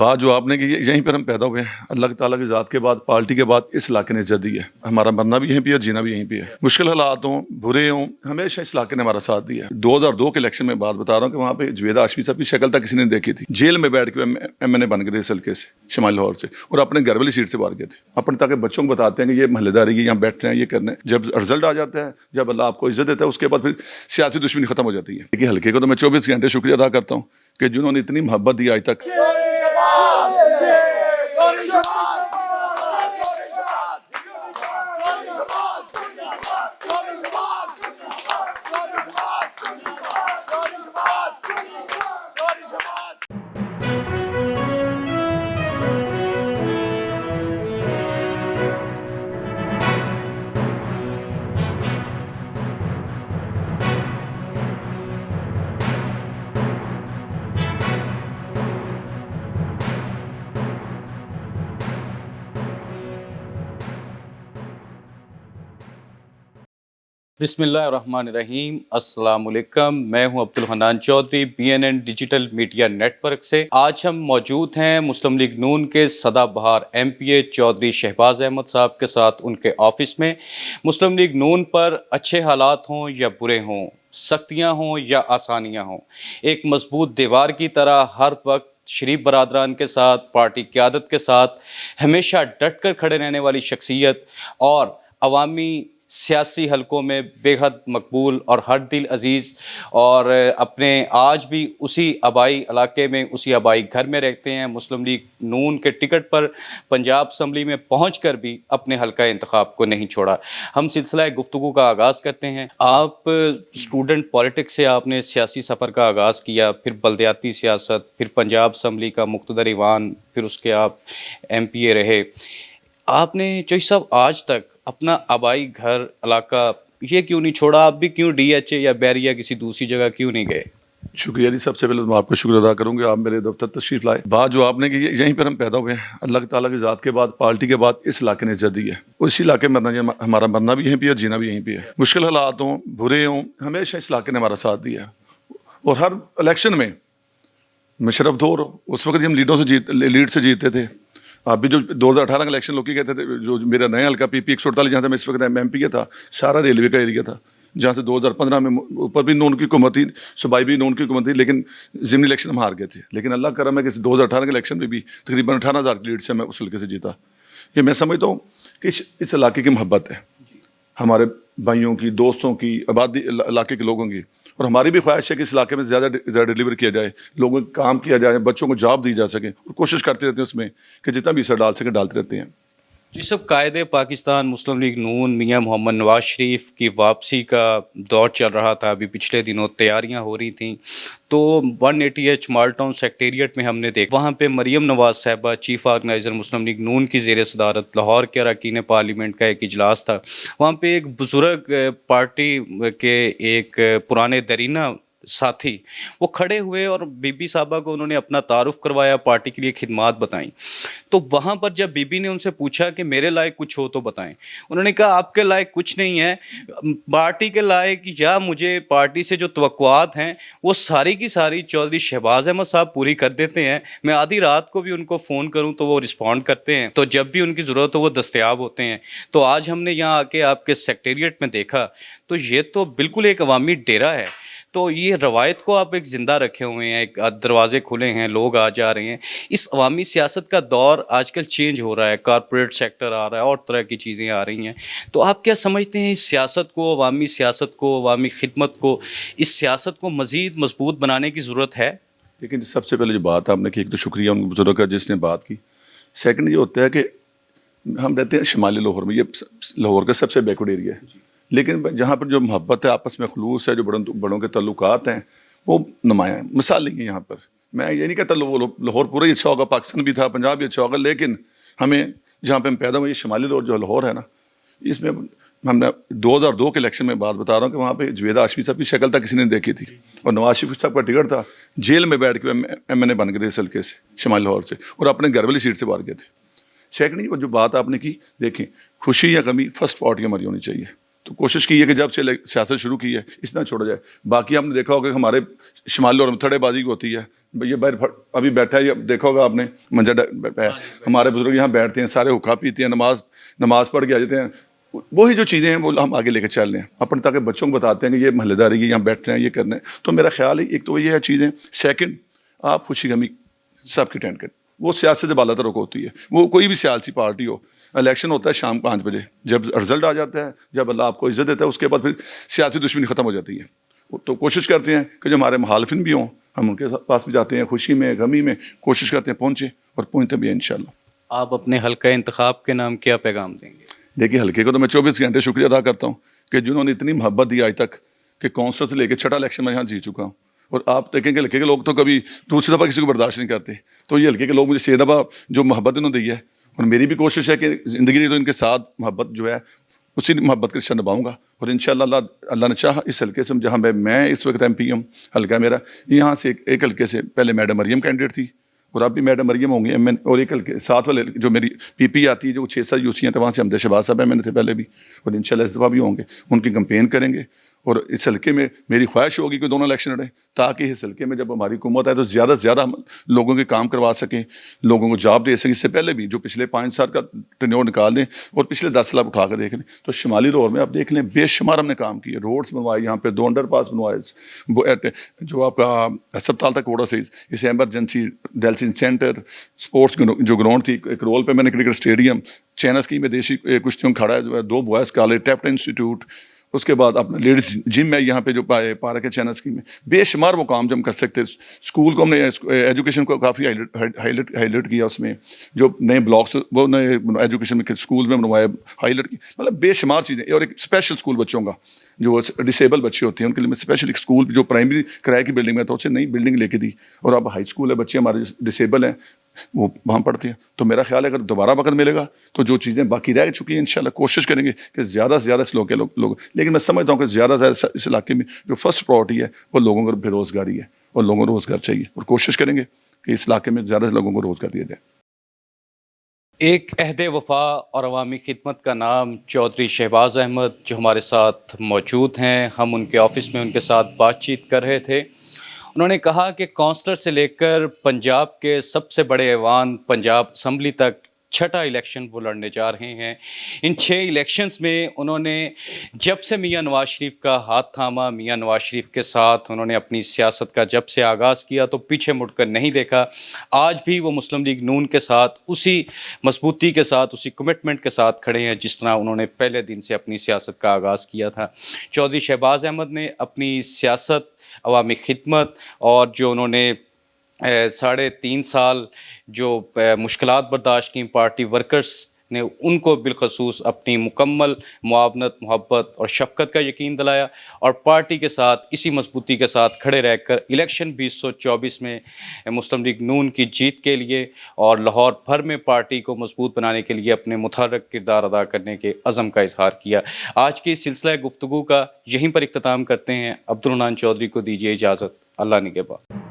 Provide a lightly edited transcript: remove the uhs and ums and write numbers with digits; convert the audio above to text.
بات جو آپ نے کی یہیں پر ہم پیدا ہوئے ہیں، اللہ تعالیٰ کی ذات کے بعد، پارٹی کے بعد اس علاقے نے عزت دی ہے. ہمارا مرنا بھی یہیں پہ ہے اور جینا بھی یہیں پہ ہے. مشکل حالات ہوں، برے ہوں، ہمیشہ اس علاقے نے ہمارا ساتھ دیا ہے. 2002 کے الیکشن میں بات بتا رہا ہوں کہ وہاں پہ جوید ہاشمی صاحب کی شکل تک کسی نے دیکھی تھی. جیل میں بیٹھ کے ایم این اے بن گئے تھے اس حلقے سے، شمالی لاہور سے، اور اپنے گھر والی سیٹ سے باہر گئے تھے. اپنے تاکہ بچوں کو بتاتے ہیں کہ یہ محلے داری کی یہاں بیٹھ رہے ہیں، یہ کرنا ہے. جب رزلٹ آ جاتا ہے، جب اللہ آپ کو عزت دیتا ہے، اس کے بعد پھر سیاسی دشمنی ختم ہو جاتی ہے. لیکن حلقے کو تو میں 24 گھنٹے شکریہ ادا کرتا ہوں کہ جنہوں نے اتنی محبت دی آج تک. بسم اللہ الرحمن الرحیم. السلام علیکم. میں ہوں Abdul Hanan Chaudhry, BNN digital media network سے. آج ہم موجود ہیں مسلم لیگ نون کے سدا بہار MPA چودھری شہباز احمد صاحب کے ساتھ ان کے آفس میں. مسلم لیگ نون پر اچھے حالات ہوں یا برے ہوں، سختیاں ہوں یا آسانیاں ہوں، ایک مضبوط دیوار کی طرح ہر وقت شریف برادران کے ساتھ، پارٹی قیادت کے ساتھ ہمیشہ ڈٹ کر کھڑے رہنے والی شخصیت اور عوامی سیاسی حلقوں میں بے حد مقبول اور ہر دل عزیز، اور اپنے آج بھی اسی آبائی علاقے میں، اسی آبائی گھر میں رہتے ہیں. مسلم لیگ نون کے ٹکٹ پر پنجاب اسمبلی میں پہنچ کر بھی اپنے حلقہ انتخاب کو نہیں چھوڑا. ہم سلسلہ گفتگو کا آغاز کرتے ہیں. آپ اسٹوڈنٹ پالیٹکس سے آپ نے سیاسی سفر کا آغاز کیا، پھر بلدیاتی سیاست، پھر پنجاب اسمبلی کا مقتدر ایوان، پھر اس کے آپ MPA رہے. آپ نے چوہی صاحب آج تک اپنا آبائی گھر علاقہ یہ کیوں نہیں چھوڑا؟ آپ بھی کیوں DHA یا بیریا کسی دوسری جگہ کیوں نہیں گئے؟ شکریہ جی. سب سے پہلے میں آپ کا شکر ادا کروں گا، آپ میرے دفتر تشریف لائے. بات جو آپ نے کی یہیں پر ہم پیدا ہوئے ہیں، اللہ تعالیٰ کی ذات کے بعد، پارٹی کے بعد اس علاقے نے عزت دی ہے. اسی علاقے میں ہمارا مرنا بھی یہیں پہ ہے اور جینا بھی یہیں پہ ہے. مشکل حالات ہوں، برے ہوں، ہمیشہ اس علاقے نے ہمارا ساتھ دیا. اور ہر الیکشن میں مشرف دور اس وقت ہم لیڈ سے جیتتے تھے. آپ بھی جو 2018 کا الیکشن لوگ کہتے تھے، جو میرا نیا حلقہ PP 148 جہاں سے میں اس وقت MP تھا، سارا ریلوے کا ایریا تھا، جہاں سے 2015 میں اوپر بھی نون کی حکومت تھی، صوبائی بھی نون کی حکومت تھی، لیکن ضمنی الیکشن ہم ہار گئے تھے. لیکن اللہ کرم ہے کہ 2018 کے الیکشن میں بھی تقریباً 18,000 کی لیڈ سے میں اس حلقے سے جیتا. یہ میں سمجھتا ہوں کہ اس علاقے کی محبت ہے، ہمارے بھائیوں کی، دوستوں کی، آبادی علاقے کے لوگوں کی. اور ہماری بھی خواہش ہے کہ اس علاقے میں زیادہ ڈیلیور کیا جائے، لوگوں کو کام کیا جائے، بچوں کو جاب دی جا سکے، اور کوشش کرتے رہتے ہیں اس میں کہ جتنا بھی اثر ڈال سکے ڈالتے رہتے ہیں. جی سب، قائد پاکستان مسلم لیگ نون میاں محمد نواز شریف کی واپسی کا دور چل رہا تھا. ابھی پچھلے دنوں تیاریاں ہو رہی تھیں تو 180H مال ٹاؤن سیکٹریٹ میں ہم نے دیکھا، وہاں پہ مریم نواز صاحبہ چیف آرگنائزر مسلم لیگ نون کی زیر صدارت لاہور کے اراکین پارلیمنٹ کا ایک اجلاس تھا. وہاں پہ ایک بزرگ پارٹی کے ایک پرانے درینہ ساتھی وہ کھڑے ہوئے اور بی بی صاحبہ کو انہوں نے اپنا تعارف کروایا، پارٹی کے لیے خدمات بتائیں. تو وہاں پر جب بی بی نے ان سے پوچھا کہ میرے لائق کچھ ہو تو بتائیں، انہوں نے کہا آپ کے لائق کچھ نہیں ہے، پارٹی کے لائق یا مجھے پارٹی سے جو توقعات ہیں وہ ساری کی ساری چودھری شہباز احمد صاحب پوری کر دیتے ہیں. میں آدھی رات کو بھی ان کو فون کروں تو وہ رسپونڈ کرتے ہیں، تو جب بھی ان کی ضرورت ہو وہ دستیاب ہوتے ہیں. تو آج ہم نے یہاں آ کے آپ کے سیکٹریٹ میں دیکھا تو یہ تو بالکل ایک عوامی ڈیرا ہے. تو یہ روایت کو آپ ایک زندہ رکھے ہوئے ہیں، ایک دروازے کھلے ہیں، لوگ آ جا رہے ہیں. اس عوامی سیاست کا دور آج کل چینج ہو رہا ہے، کارپوریٹ سیکٹر آ رہا ہے اور طرح کی چیزیں آ رہی ہیں. تو آپ کیا سمجھتے ہیں اس سیاست کو، عوامی سیاست کو، عوامی خدمت کو، اس سیاست کو مزید مضبوط بنانے کی ضرورت ہے؟ لیکن سب سے پہلے جو بات آپ نے کی، ایک تو شکریہ ان بزرگ کا جس نے بات کی. سیکنڈ یہ ہوتا ہے کہ ہم رہتے ہیں شمالی لاہور میں، یہ لاہور کا سب سے بیکورڈ ایریا ہے، لیکن جہاں پر جو محبت ہے، آپس میں خلوص ہے، جو بڑوں کے تعلقات ہیں وہ نمایاں ہیں. مثال نہیں ہے یہاں پر، میں یہ نہیں کہتا لاہور پورا ہی اچھا ہوگا، پاکستان بھی تھا، پنجاب بھی اچھا ہوگا، لیکن ہمیں جہاں پہ ہم پیدا ہوئے، یہ شمالی لاہور جو لاہور ہے نا، اس میں ہم نے 2002 کے الیکشن میں بات بتا رہا ہوں کہ وہاں پہ جوید ہاشمی صاحب کی شکل تک کسی نے دیکھی تھی، اور نواز شریف صاحب کا ٹکٹ تھا. جیل میں بیٹھ کے MNA بن گئے تھے اس حلقے سے، شمالی لاہور سے، اور اپنے گھر والی سیٹ سے باہر گئے تھے. سیکنڈ جو بات آپ نے کی، دیکھیں خوشی یا غمی فرسٹ پارٹی ہماری ہونی چاہیے. تو کوشش کی ہے کہ جب سے سیاست شروع کی ہے اس نہ چھوڑا جائے. باقی آپ نے دیکھا ہوگا کہ ہمارے شمالی اور تھڑے بازی ہوتی ہے. یہ باہر ابھی بیٹھا ہے, یہ دیکھا ہوگا آپ نے منجا ہے, ہمارے بزرگ یہاں بیٹھتے ہیں, سارے حقہ پیتے ہیں, نماز پڑھ کے آ جاتے ہیں. وہی جو چیزیں ہیں وہ ہم آگے لے کے چل رہے ہیں اپنے, تاکہ بچوں کو بتاتے ہیں کہ یہ محلے داری کی یہاں بیٹھ رہے ہیں, یہ کرنا ہے. تو میرا خیال ہے ایک تو یہ ہے چیزیں. سیکنڈ, آپ خوشی غمی سب کی اٹینڈ کریں. وہ سیاست سے بالا تر ہوتی ہے. وہ کوئی بھی سیاسی پارٹی ہو, الیکشن ہوتا ہے شام 5 بجے, جب رزلٹ آ جاتا ہے, جب اللہ آپ کو عزت دیتا ہے, اس کے بعد پھر سیاسی دشمنی ختم ہو جاتی ہے. تو کوشش کرتے ہیں کہ جو ہمارے مخالفین بھی ہوں ہم ان کے پاس بھی جاتے ہیں, خوشی میں غمی میں کوشش کرتے ہیں پہنچے, اور پہنچتے بھی ہیں انشاءاللہ. آپ اپنے حلقہ انتخاب کے نام کیا پیغام دیں گے؟ دیکھیے حلقے کو تو میں 24 گھنٹے شکریہ ادا کرتا ہوں کہ جنہوں نے اتنی محبت دی آج تک, کہ کونسل سے لے کے چھٹا الیکشن میں یہاں جیت چکا ہوں. اور آپ دیکھیں کہ حلقے کے لوگ تو کبھی دوسری دفعہ کسی کو برداشت نہیں کرتے. تو یہ حلقے کے لوگ مجھے 6 دفعہ جو محبت انہوں نے دی ہے, اور میری بھی کوشش ہے کہ زندگی میں تو ان کے ساتھ محبت جو ہے اسی محبت کے رشتہ نبھاؤں گا. اور انشاءاللہ اللہ نے چاہا اس حلقے سے جہاں میں اس وقت ایم پی ہوں, حلقہ میرا یہاں سے ایک حلقے سے پہلے میڈم مریم کینڈیڈیٹ تھی, اور اب بھی میڈم مریم ہوں گی ایم این, اور ایک حلقے ساتھ والے جو میری پی پی آتی ہے جو 6-7 یو سی ہیں, تو وہاں سے حمدہ شہباز صاحب ایم این تھے پہلے بھی, اور انشاءاللہ اس دفعہ بھی ہوں گے. ان کی کمپین کریں گے. اور اس حلقے میں میری خواہش ہوگی کہ دونوں الیکشن لڑیں, تاکہ اس حلقے میں جب ہماری حکومت آئے تو زیادہ سے زیادہ ہم لوگوں کے کام کروا سکیں, لوگوں کو جاب دے سکیں. اس سے پہلے بھی جو پچھلے 5 سال کا ٹینیور نکال دیں اور پچھلے 10 سال اٹھا کر دیکھ لیں, تو شمالی روڈ میں آپ دیکھ لیں بے شمار ہم نے کام کیے. روڈس بنوائے, یہاں پہ 2 انڈر پاس بنوائے, جو آپ کا ہسپتال تک کوڑا سے اسے ایمرجنسی ڈیلسن سینٹر, اسپورٹس جو گراؤنڈ تھی, ایک رول پہ میں نے کرکٹ اسٹیڈیم, چینس کی میں دیسی کشتیوں کھڑا ہے, 2 بوائز کالج, ٹیپٹ انسٹیٹیوٹ, اس کے بعد اپنا لیڈیز جم ہے یہاں پہ جو پارک ہے چینل اسکیم میں. بے شمار وہ کام جو ہم کر سکتے ہیں. اسکول کو ہم نے ایجوکیشن کو کافی ہائی لائٹ کیا, اس میں جو نئے بلاکس وہ نئے ایجوکیشن میں اسکول میں بنوایا, ہائی لائٹ کی, مطلب بے شمار چیزیں. اور ایک اسپیشل اسکول بچوں کا جو ڈسیبل بچے ہوتے ہیں ان کے لیے میں اسپیشل ایک اسکول جو پرائمری کرائے کی بلڈنگ میں تھا اسے نئی بلڈنگ لے کے دی, اور اب ہائی اسکول ہے, بچے ہمارے ڈسیبل ہیں وہ وہاں پڑھتے ہیں. تو میرا خیال ہے اگر دوبارہ وقت ملے گا تو جو چیزیں باقی رہ چکی ہیں انشاءاللہ کوشش کریں گے کہ زیادہ سے زیادہ اس لوگ لیکن میں سمجھتا ہوں کہ زیادہ سے زیادہ اس علاقے میں جو فرسٹ پرائورٹی ہے وہ لوگوں کو بے روزگاری ہے, اور لوگوں کو روزگار چاہیے, اور کوشش کریں گے کہ اس علاقے میں زیادہ سے لوگوں کو روزگار دیا جائے. ایک عہد وفا اور عوامی خدمت کا نام چودھری شہباز احمد جو ہمارے ساتھ موجود ہیں. ہم ان کے آفس میں ان کے ساتھ بات چیت کر رہے تھے. انہوں نے کہا کہ کونسلر سے لے کر پنجاب کے سب سے بڑے ایوان پنجاب اسمبلی تک 6ٹھا الیکشن وہ لڑنے جا رہے ہیں. ان 6 الیکشنز میں انہوں نے جب سے میاں نواز شریف کا ہاتھ تھاما, میاں نواز شریف کے ساتھ انہوں نے اپنی سیاست کا جب سے آغاز کیا تو پیچھے مڑ کر نہیں دیکھا. آج بھی وہ مسلم لیگ نون کے ساتھ اسی مضبوطی کے ساتھ, اسی کمٹمنٹ کے ساتھ کھڑے ہیں جس طرح انہوں نے پہلے دن سے اپنی سیاست کا آغاز کیا تھا. چودھری شہباز احمد نے اپنی سیاست, عوامی خدمت, اور جو انہوں نے 3.5 سال جو مشکلات برداشت کی پارٹی ورکرز نے, ان کو بالخصوص اپنی مکمل معاونت, محبت اور شفقت کا یقین دلایا, اور پارٹی کے ساتھ اسی مضبوطی کے ساتھ کھڑے رہ کر الیکشن 2024 میں مسلم لیگ نون کی جیت کے لیے اور لاہور بھر میں پارٹی کو مضبوط بنانے کے لیے اپنے متحرک کردار ادا کرنے کے عزم کا اظہار کیا. آج کی سلسلہ گفتگو کا یہیں پر اختتام کرتے ہیں. عبدالرحمن چودھری کو دیجیے اجازت. اللہ نگہبان.